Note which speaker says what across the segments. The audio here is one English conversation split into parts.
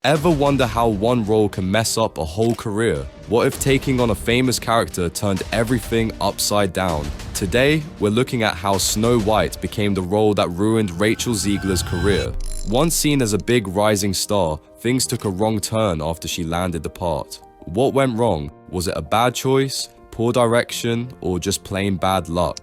Speaker 1: Ever wonder how one role can mess up a whole career? What if taking on a famous character turned everything upside down? Today, we're looking at how Snow White became the role that ruined Rachel Zegler's career. Once seen as a big rising star, things took a wrong turn after she landed the part. What went wrong? Was it a bad choice, poor direction, or just plain bad luck?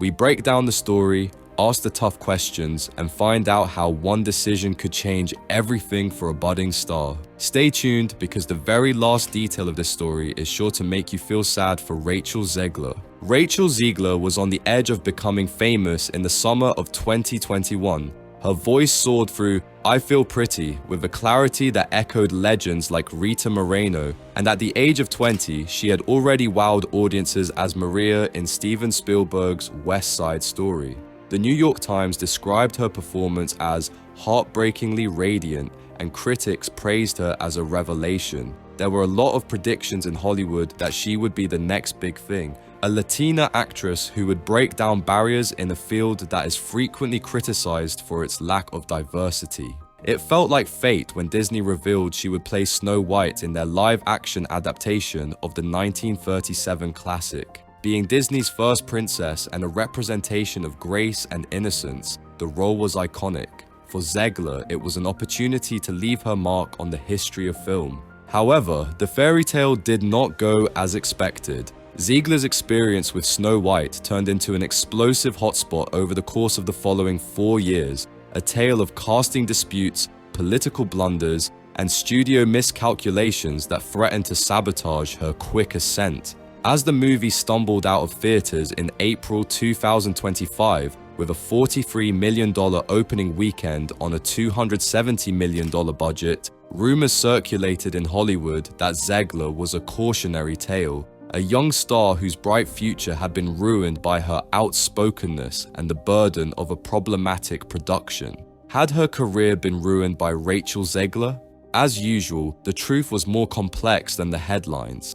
Speaker 1: We break down the story, ask the tough questions, and find out how one decision could change everything for a budding star. Stay tuned because the very last detail of this story is sure to make you feel sad for Rachel Zegler. Rachel Zegler was on the edge of becoming famous in the summer of 2021. Her voice soared through I Feel Pretty with a clarity that echoed legends like Rita Moreno, and at the age of 20, she had already wowed audiences as Maria in Steven Spielberg's West Side Story. The New York Times described her performance as heartbreakingly radiant, and critics praised her as a revelation. There were a lot of predictions in Hollywood that she would be the next big thing, a Latina actress who would break down barriers in a field that is frequently criticized for its lack of diversity. It felt like fate when Disney revealed she would play Snow White in their live-action adaptation of the 1937 classic. Being Disney's first princess and a representation of grace and innocence, the role was iconic. For Zegler, it was an opportunity to leave her mark on the history of film. However, the fairy tale did not go as expected. Zegler's experience with Snow White turned into an explosive hotspot over the course of the following 4 years, a tale of casting disputes, political blunders, and studio miscalculations that threatened to sabotage her quick ascent. As the movie stumbled out of theaters in April 2025 with a $43 million opening weekend on a $270 million budget, rumors circulated in Hollywood that Zegler was a cautionary tale, a young star whose bright future had been ruined by her outspokenness and the burden of a problematic production. Had her career been ruined by Rachel Zegler? As usual, the truth was more complex than the headlines.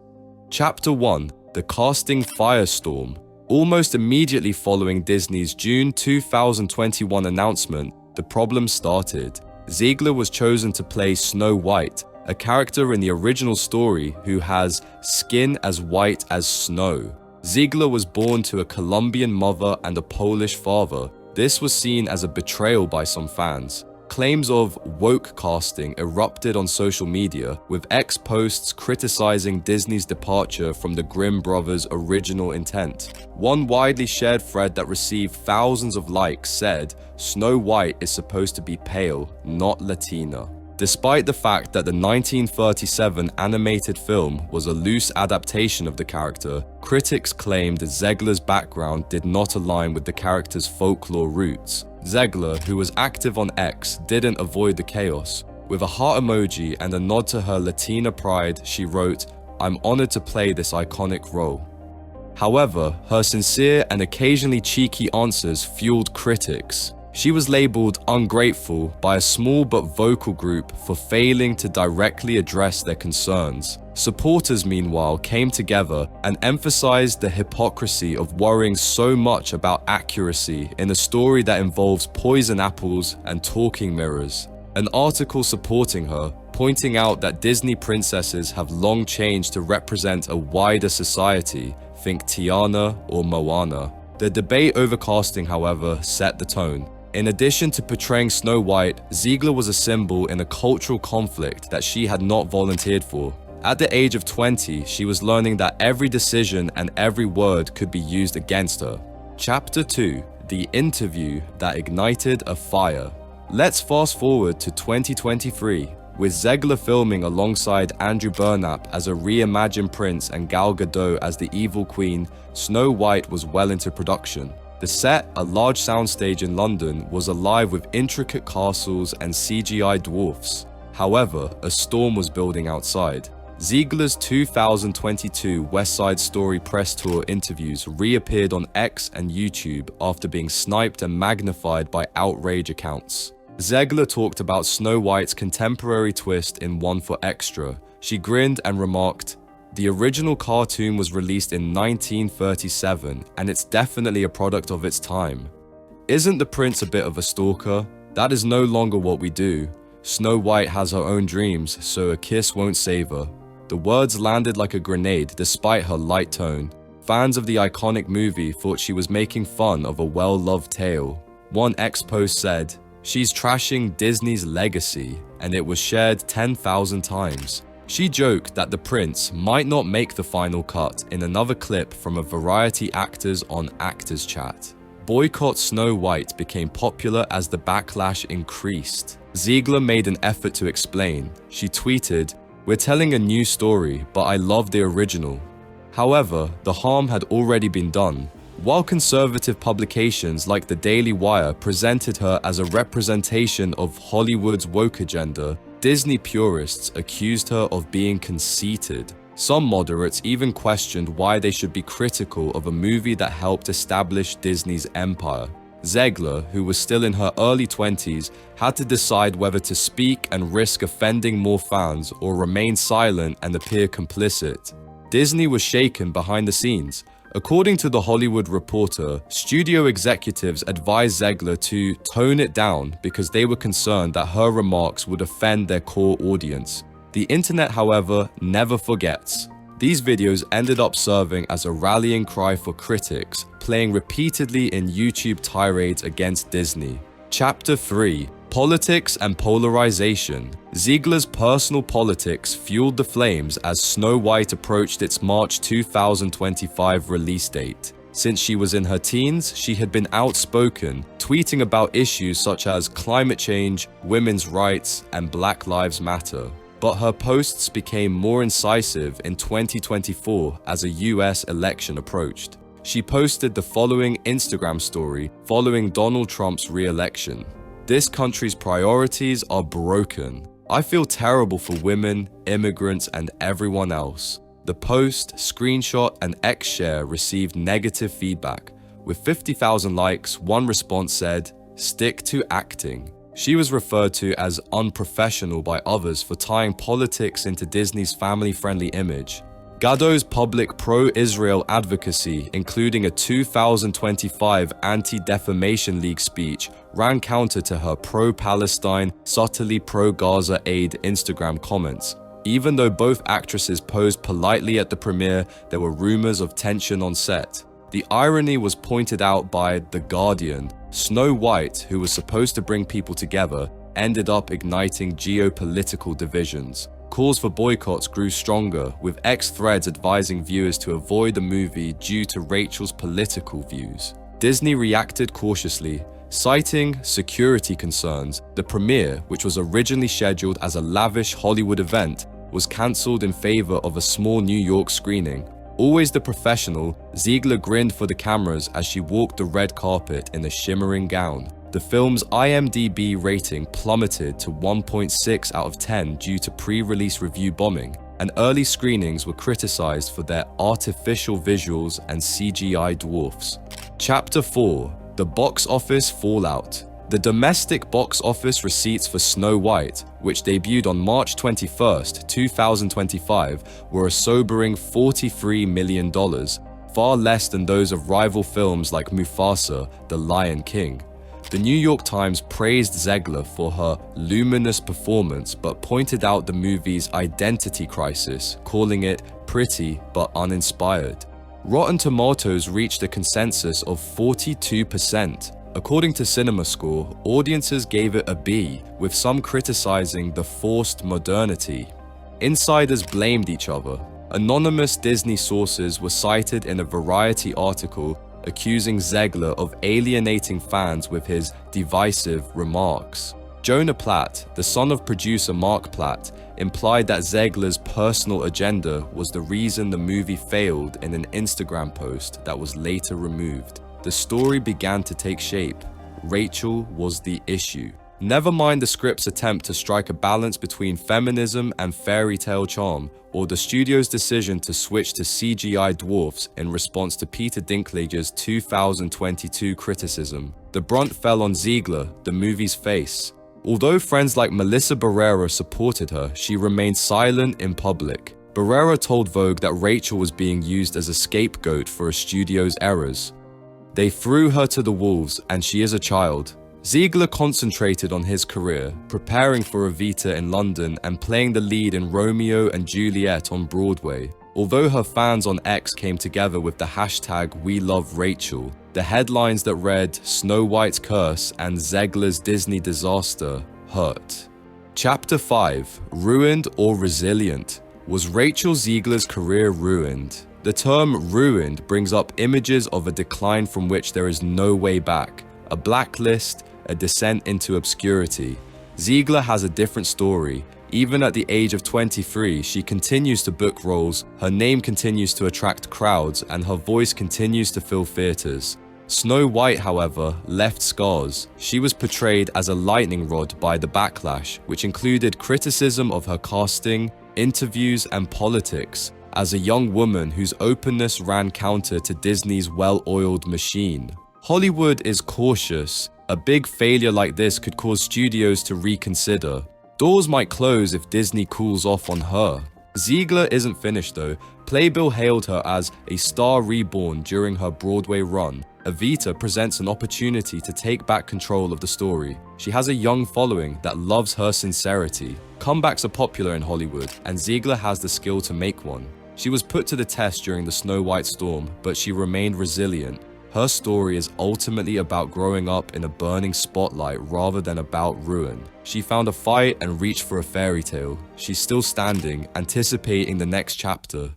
Speaker 1: Chapter 1. The Casting Firestorm. Almost immediately following Disney's June 2021 announcement, the problem started. Zegler was chosen to play Snow White, a character in the original story who has skin as white as snow. Zegler was born to a Colombian mother and a Polish father. This was seen as a betrayal by some fans. Claims of woke casting erupted on social media, with ex-posts criticizing Disney's departure from the Grimm brothers' original intent. One widely shared thread that received thousands of likes said, "Snow White is supposed to be pale, not Latina." Despite the fact that the 1937 animated film was a loose adaptation of the character, critics claimed Zegler's background did not align with the character's folklore roots. Zegler, who was active on X, didn't avoid the chaos. With a heart emoji and a nod to her Latina pride, she wrote, "I'm honored to play this iconic role." However, her sincere and occasionally cheeky answers fueled critics. She was labeled ungrateful by a small but vocal group for failing to directly address their concerns. Supporters, meanwhile, came together and emphasized the hypocrisy of worrying so much about accuracy in a story that involves poison apples and talking mirrors. An article supporting her, pointing out that Disney princesses have long changed to represent a wider society, think Tiana or Moana. The debate over casting, however, set the tone. In addition to portraying Snow White, Zegler was a symbol in a cultural conflict that she had not volunteered for. At the age of 20, she was learning that every decision and every word could be used against her. Chapter 2. The Interview That Ignited a Fire. Let's fast forward to 2023, with Zegler filming alongside Andrew Burnap as a reimagined prince and Gal Gadot as the evil queen. Snow White was well into production. The set, a large soundstage in London, was alive with intricate castles and CGI dwarfs. However, a storm was building outside. Zegler's 2022 West Side Story press tour interviews reappeared on X and YouTube after being sniped and magnified by outrage accounts. Zegler talked about Snow White's contemporary twist in One for Extra. She grinned and remarked, "The original cartoon was released in 1937, and it's definitely a product of its time. Isn't the prince a bit of a stalker? That is no longer what we do. Snow White has her own dreams, so a kiss won't save her. The words landed like a grenade despite her light tone. Fans of the iconic movie thought she was making fun of a well-loved tale. One ex-post said, "She's trashing Disney's legacy," and it was shared 10,000 times. She joked that the prince might not make the final cut in another clip from a Variety Actors on Actors chat. Boycott Snow White became popular as the backlash increased. Zegler made an effort to explain. She tweeted, "We're telling a new story, but I love the original." However, the harm had already been done. While conservative publications like the Daily Wire presented her as a representation of Hollywood's woke agenda, Disney purists accused her of being conceited. Some moderates even questioned why they should be critical of a movie that helped establish Disney's empire. Zegler, who was still in her early 20s, had to decide whether to speak and risk offending more fans or remain silent and appear complicit. Disney was shaken behind the scenes. According to The Hollywood Reporter, studio executives advised Zegler to tone it down because they were concerned that her remarks would offend their core audience. The internet, however, never forgets. These videos ended up serving as a rallying cry for critics, playing repeatedly in YouTube tirades against Disney. Chapter 3: Politics and Polarization. Zegler's personal politics fueled the flames as Snow White approached its March 2025 release date. Since she was in her teens, she had been outspoken, tweeting about issues such as climate change, women's rights, and Black Lives Matter. But her posts became more incisive in 2024 as a US election approached. She posted the following Instagram story following Donald Trump's re-election. "This country's priorities are broken. I feel terrible for women, immigrants, and everyone else." The post, screenshot, and X share received negative feedback. With 50,000 likes, one response said, "Stick to acting." She was referred to as unprofessional by others for tying politics into Disney's family-friendly image. Gadot's public pro-Israel advocacy, including a 2025 Anti-Defamation League speech, ran counter to her pro-Palestine, subtly pro-Gaza aid Instagram comments. Even though both actresses posed politely at the premiere, there were rumors of tension on set. The irony was pointed out by The Guardian. Snow White, who was supposed to bring people together, ended up igniting geopolitical divisions. Calls for boycotts grew stronger, with X threads advising viewers to avoid the movie due to Rachel's political views. Disney reacted cautiously, citing security concerns. The premiere, which was originally scheduled as a lavish Hollywood event, was cancelled in favor of a small New York screening. Always the professional, Zegler grinned for the cameras as she walked the red carpet in a shimmering gown. The film's IMDb rating plummeted to 1.6 out of 10 due to pre-release review bombing, and early screenings were criticized for their artificial visuals and CGI dwarfs. Chapter 4: The Box Office Fallout. The domestic box office receipts for Snow White, which debuted on March 21, 2025, were a sobering $43 million, far less than those of rival films like Mufasa, The Lion King. The New York Times praised Zegler for her luminous performance but pointed out the movie's identity crisis, calling it pretty but uninspired. Rotten Tomatoes reached a consensus of 42%. According to CinemaScore, audiences gave it a B, with some criticizing the forced modernity. Insiders blamed each other. Anonymous Disney sources were cited in a Variety article accusing Zegler of alienating fans with his divisive remarks. Jonah Platt, the son of producer Mark Platt, implied that Zegler's personal agenda was the reason the movie failed in an Instagram post that was later removed. The story began to take shape. Rachel was the issue. Never mind the script's attempt to strike a balance between feminism and fairy tale charm, or the studio's decision to switch to CGI dwarfs in response to Peter Dinklage's 2022 criticism. The brunt fell on Zegler, the movie's face. Although friends like Melissa Barrera supported her, she remained silent in public. Barrera told Vogue that Rachel was being used as a scapegoat for a studio's errors. "They threw her to the wolves, and she is a child. Zegler concentrated on his career, preparing for Evita in London and playing the lead in Romeo and Juliet on Broadway. Although her fans on X came together with the hashtag #WeLoveRachel, the headlines that read Snow White's curse and Zegler's Disney disaster hurt. Chapter 5, Ruined or Resilient? Was Rachel Zegler's career ruined? The term ruined brings up images of a decline from which there is no way back, a blacklist, a descent into obscurity. Zegler has a different story. Even at the age of 23, she continues to book roles, her name continues to attract crowds, and her voice continues to fill theaters. Snow White, however, left scars. She was portrayed as a lightning rod by the backlash, which included criticism of her casting, interviews, and politics, as a young woman whose openness ran counter to Disney's well-oiled machine. Hollywood is cautious. A big failure like this could cause studios to reconsider. Doors might close if Disney cools off on her. Zegler isn't finished though. Playbill hailed her as a star reborn during her Broadway run. Evita presents an opportunity to take back control of the story. She has a young following that loves her sincerity. Comebacks are popular in Hollywood, and Zegler has the skill to make one. She was put to the test during the Snow White storm, but she remained resilient. Her story is ultimately about growing up in a burning spotlight rather than about ruin. She found a fight and reached for a fairy tale. She's still standing, anticipating the next chapter.